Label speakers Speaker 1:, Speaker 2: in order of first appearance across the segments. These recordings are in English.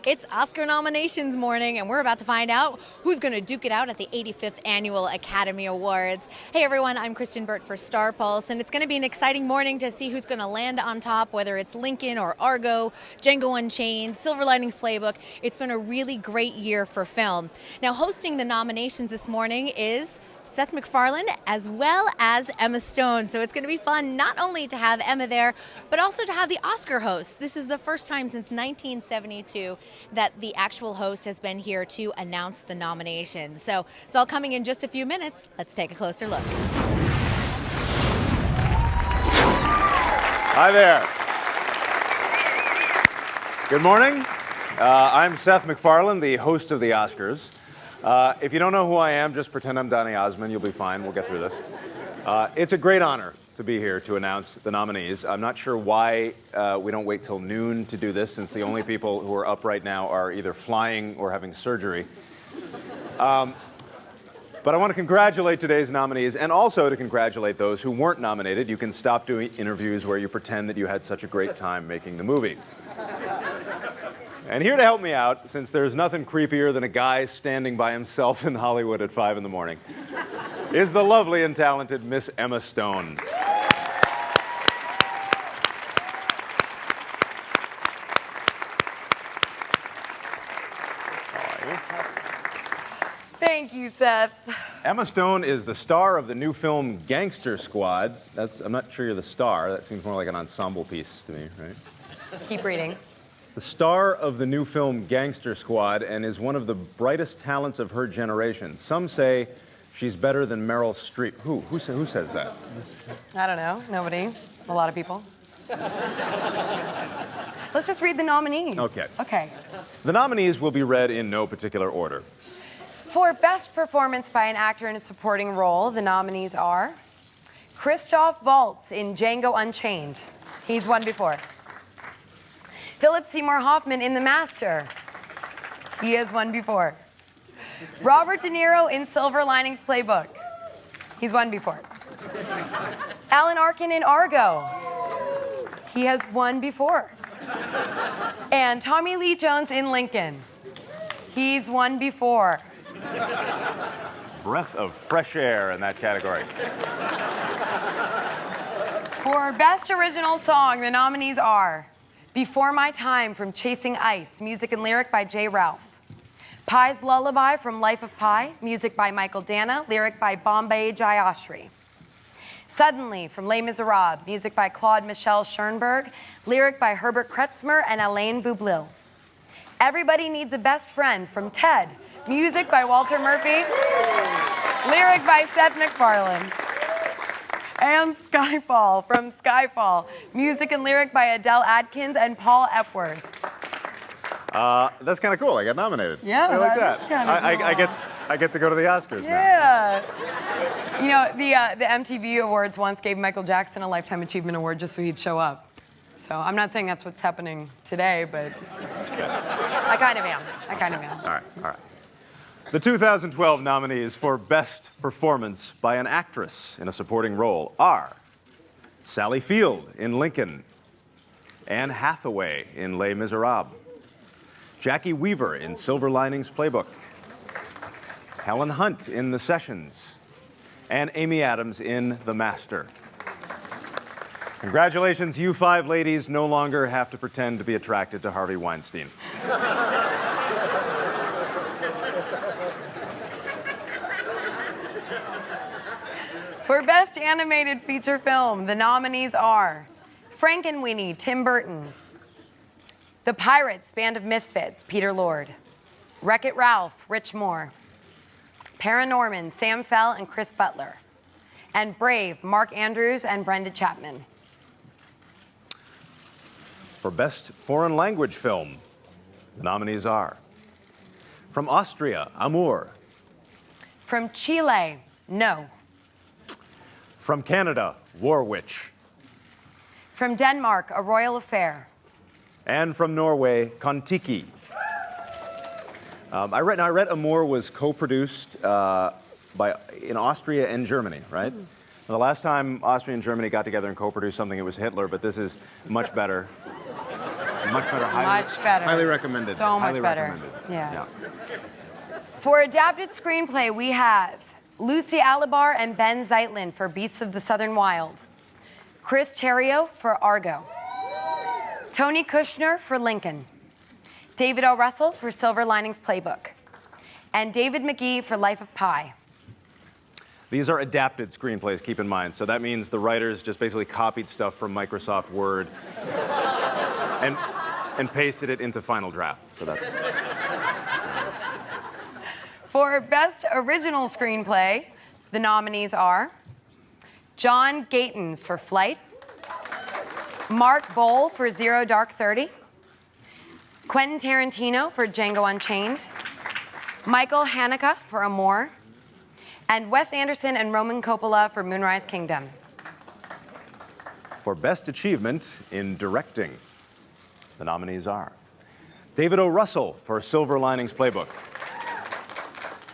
Speaker 1: It's Oscar nominations morning, and we're about to find out who's going to duke it out at the 85th Annual Academy Awards. Hey everyone, I'm Kristen Burt for Starpulse, and it's going to be an exciting morning to see who's going to land on top, whether it's Lincoln or Argo, Django Unchained, Silver Linings Playbook. It's been a really great year for film. Now, hosting the nominations this morning is Seth MacFarlane as well as Emma Stone. So it's going to be fun not only to have Emma there, but also to have the Oscar host. This is the first time since 1972 that the actual host has been here to announce the nominations. So it's all coming in just a few minutes. Let's take a closer look.
Speaker 2: Hi there. Good morning. I'm Seth MacFarlane, the host of the Oscars. If you don't know who I am, just pretend I'm Donny Osmond. You'll be fine. We'll get through this. It's a great honor to be here to announce the nominees. I'm not sure why we don't wait till noon to do this, since the only people who are up right now are either flying or having surgery. But I want to congratulate today's nominees, and also to congratulate those who weren't nominated. You can stop doing interviews where you pretend that you had such a great time making the movie. And here to help me out, since there's nothing creepier than a guy standing by himself in Hollywood at 5 in the morning, is the lovely and talented Miss Emma Stone.
Speaker 3: Thank you, Seth.
Speaker 2: Emma Stone is the star of the new film Gangster Squad. I'm not sure you're the star. That seems more like an ensemble piece to me, right?
Speaker 3: Just keep reading.
Speaker 2: The star of the new film Gangster Squad, and is one of the brightest talents of her generation. Some say she's better than Meryl Streep. Who says that?
Speaker 3: I don't know. Nobody. A lot of people. Let's just read the nominees.
Speaker 2: Okay. The nominees will be read in no particular order.
Speaker 3: For Best Performance by an Actor in a Supporting Role, the nominees are Christoph Waltz in Django Unchained. He's won before. Philip Seymour Hoffman in The Master. He has won before. Robert De Niro in Silver Linings Playbook. He's won before. Alan Arkin in Argo. He has won before. And Tommy Lee Jones in Lincoln. He's won before.
Speaker 2: Breath of fresh air in that category.
Speaker 3: For Best Original Song, the nominees are Before My Time from Chasing Ice, music and lyric by J. Ralph. Pi's Lullaby from Life of Pi, music by Michael Dana, lyric by Bombay Jayashri. Suddenly from Les Miserables, music by Claude Michel Schoenberg, lyric by Herbert Kretzmer and Alain Boublil. Everybody Needs a Best Friend from Ted, music by Walter Murphy, lyric by Seth MacFarlane. And Skyfall from Skyfall, music and lyric by Adele Adkins and Paul Epworth.
Speaker 2: That's kind of cool. I got nominated.
Speaker 3: Yeah,
Speaker 2: I like
Speaker 3: that is kind of cool.
Speaker 2: I get to go to the Oscars now.
Speaker 3: Yeah. You know, the MTV Awards once gave Michael Jackson a Lifetime Achievement Award just so he'd show up. So I'm not saying that's what's happening today, but I kind of am.
Speaker 2: All right. The 2012 nominees for Best Performance by an Actress in a Supporting Role are Sally Field in Lincoln, Anne Hathaway in Les Miserables, Jackie Weaver in Silver Linings Playbook, Helen Hunt in The Sessions, and Amy Adams in The Master. Congratulations, you 5 ladies no longer have to pretend to be attracted to Harvey Weinstein.
Speaker 3: For Best Animated Feature Film, the nominees are Frankenweenie, Tim Burton. The Pirates, Band of Misfits, Peter Lord. Wreck-It Ralph, Rich Moore. Paranorman, Sam Fell and Chris Butler. And Brave, Mark Andrews and Brenda Chapman.
Speaker 2: For Best Foreign Language Film, the nominees are from Austria, Amour.
Speaker 3: From Chile, No.
Speaker 2: From Canada, War Witch.
Speaker 3: From Denmark, A Royal Affair.
Speaker 2: And from Norway, Kon-Tiki. I read Amour was co-produced in Austria and Germany, right? The last time Austria and Germany got together and co-produced something, it was Hitler, but this is much better. Much better.
Speaker 3: Much better.
Speaker 2: Highly recommended.
Speaker 3: So much
Speaker 2: highly
Speaker 3: better.
Speaker 2: Recommended.
Speaker 3: Yeah. For adapted screenplay, we have Lucy Alibar and Ben Zeitlin for Beasts of the Southern Wild, Chris Terrio for Argo, Tony Kushner for Lincoln, David O. Russell for Silver Linings Playbook, and David McGee for Life of Pi.
Speaker 2: These are adapted screenplays, keep in mind. So that means the writers just basically copied stuff from Microsoft Word and pasted it into Final Draft. So that's...
Speaker 3: For Best Original Screenplay, the nominees are John Gatins for Flight, Mark Bowl for Zero Dark 30, Quentin Tarantino for Django Unchained, Michael Haneke for Amour, and Wes Anderson and Roman Coppola for Moonrise Kingdom.
Speaker 2: For Best Achievement in Directing, the nominees are David O. Russell for Silver Linings Playbook,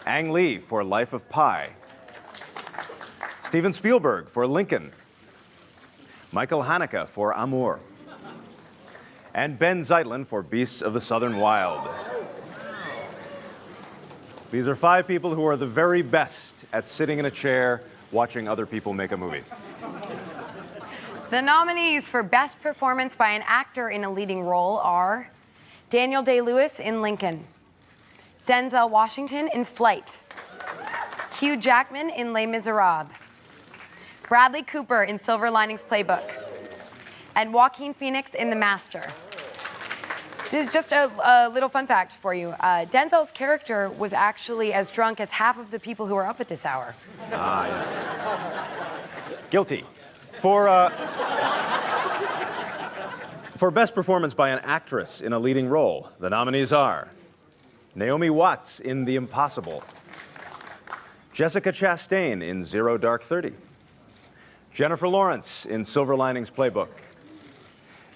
Speaker 2: Ang Lee for Life of Pi, Steven Spielberg for Lincoln, Michael Haneke for Amour, and Ben Zeitlin for Beasts of the Southern Wild. These are 5 people who are the very best at sitting in a chair watching other people make a movie.
Speaker 3: The nominees for Best Performance by an Actor in a Leading Role are Daniel Day-Lewis in Lincoln, Denzel Washington in Flight, Hugh Jackman in Les Miserables, Bradley Cooper in Silver Linings Playbook, and Joaquin Phoenix in The Master. This is just a little fun fact for you. Denzel's character was actually as drunk as half of the people who were up at this hour.
Speaker 2: Ah, yes. Guilty. For Best Performance by an Actress in a Leading Role, the nominees are Naomi Watts in The Impossible, Jessica Chastain in Zero Dark 30, Jennifer Lawrence in Silver Linings Playbook,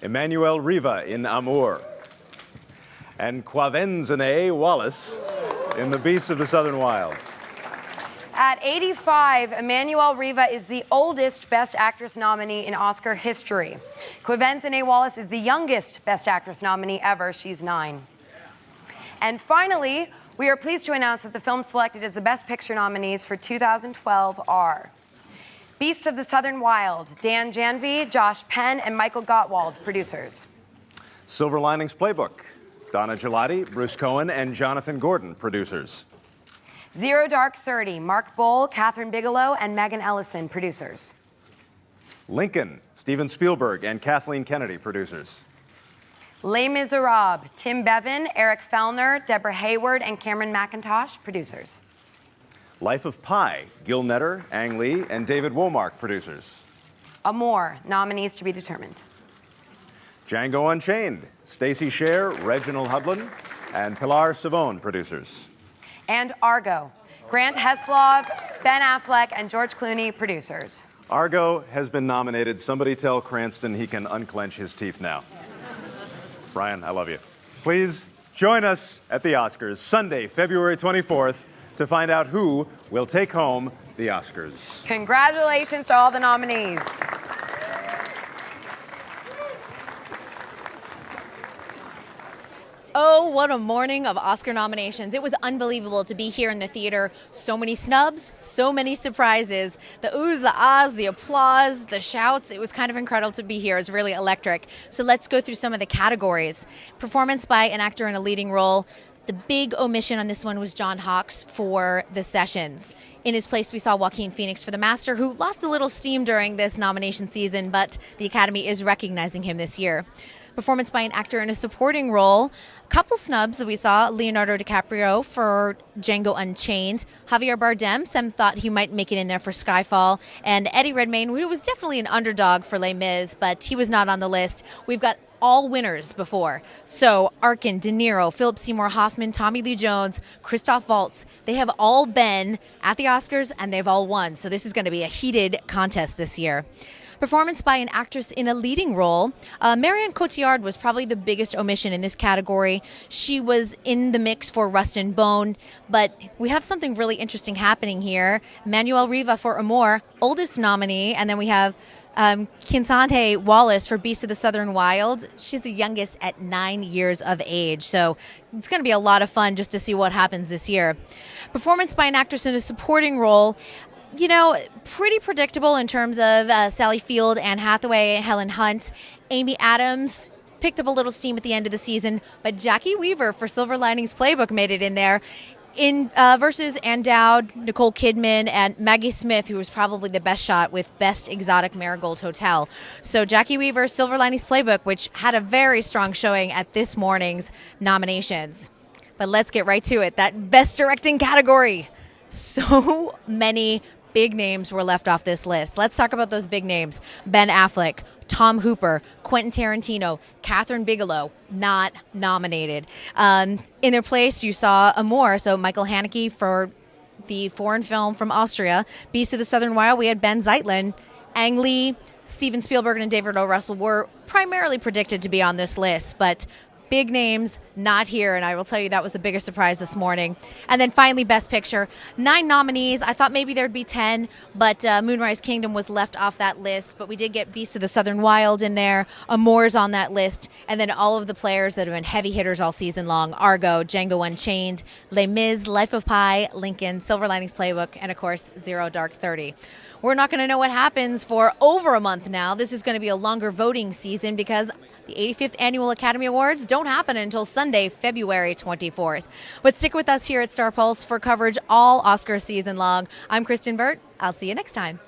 Speaker 2: Emmanuel Riva in Amour, and Quvenzhané Wallis in The Beasts of the Southern Wild.
Speaker 3: At 85, Emmanuel Riva is the oldest Best Actress nominee in Oscar history. Quvenzhané Wallis is the youngest Best Actress nominee ever. She's 9. And finally, we are pleased to announce that the films selected as the Best Picture nominees for 2012 are Beasts of the Southern Wild, Dan Janvey, Josh Penn, and Michael Gottwald, producers.
Speaker 2: Silver Linings Playbook, Donna Gelati, Bruce Cohen, and Jonathan Gordon, producers.
Speaker 3: Zero Dark 30, Mark Bowl, Catherine Bigelow, and Megan Ellison, producers.
Speaker 2: Lincoln, Steven Spielberg, and Kathleen Kennedy, producers.
Speaker 3: Les Miserables, Tim Bevan, Eric Fellner, Deborah Hayward, and Cameron McIntosh, producers.
Speaker 2: Life of Pi, Gil Netter, Ang Lee, and David Womark, producers.
Speaker 3: Amour, nominees to be determined.
Speaker 2: Django Unchained, Stacey Scher, Reginald Hudlin, and Pilar Savone, producers.
Speaker 3: And Argo, Grant Heslov, Ben Affleck, and George Clooney, producers.
Speaker 2: Argo has been nominated. Somebody tell Cranston he can unclench his teeth now. Brian, I love you. Please join us at the Oscars Sunday, February 24th to find out who will take home the Oscars.
Speaker 3: Congratulations to all the nominees.
Speaker 1: Oh, what a morning of Oscar nominations. It was unbelievable to be here in the theater. So many snubs, so many surprises. The oohs, the ahs, the applause, the shouts. It was kind of incredible to be here. It was really electric. So let's go through some of the categories. Performance by an actor in a leading role. The big omission on this one was John Hawkes for The Sessions. In his place, we saw Joaquin Phoenix for The Master, who lost a little steam during this nomination season, but the Academy is recognizing him this year. Performance by an actor in a supporting role. A couple snubs that we saw. Leonardo DiCaprio for Django Unchained. Javier Bardem, some thought he might make it in there for Skyfall. And Eddie Redmayne, who was definitely an underdog for Les Mis, but he was not on the list. We've got all winners before. So Arkin, De Niro, Philip Seymour Hoffman, Tommy Lee Jones, Christoph Waltz, they have all been at the Oscars and they've all won. So this is going to be a heated contest this year. Performance by an actress in a leading role. Marion Cotillard was probably the biggest omission in this category. She was in the mix for Rust and Bone, but we have something really interesting happening here. Emmanuel Riva for Amour, oldest nominee, and then we have Kinsante Wallace for Beast of the Southern Wild. She's the youngest at 9 years of age. So it's going to be a lot of fun just to see what happens this year. Performance by an actress in a supporting role. You know, pretty predictable in terms of Sally Field, Anne Hathaway, Helen Hunt. Amy Adams picked up a little steam at the end of the season, but Jackie Weaver for Silver Linings Playbook made it in there. In versus Ann Dowd, Nicole Kidman, and Maggie Smith, who was probably the best shot with Best Exotic Marigold Hotel. So Jackie Weaver, Silver Linings Playbook, which had a very strong showing at this morning's nominations. But let's get right to it. That Best Directing category. So many big names were left off this list. Let's talk about those big names. Ben Affleck, Tom Hooper, Quentin Tarantino, Catherine Bigelow, not nominated. In their place, you saw Amour, so Michael Haneke for the foreign film from Austria. Beast of the Southern Wild, we had Ben Zeitlin. Ang Lee, Steven Spielberg, and David O. Russell were primarily predicted to be on this list, but big names not here, and I will tell you that was the biggest surprise this morning. And then finally, Best Picture. 9 nominees. I thought maybe there'd be 10, but Moonrise Kingdom was left off that list. But we did get Beast of the Southern Wild in there. Amour's on that list. And then all of the players that have been heavy hitters all season long. Argo, Django Unchained, Les Mis, Life of Pi, Lincoln, Silver Linings Playbook, and of course, Zero Dark 30. We're not going to know what happens for over a month now. This is going to be a longer voting season because the 85th Annual Academy Awards don't happen until Sunday, February 24th. But stick with us here at Starpulse for coverage all Oscar season long. I'm Kristen Burt. I'll see you next time.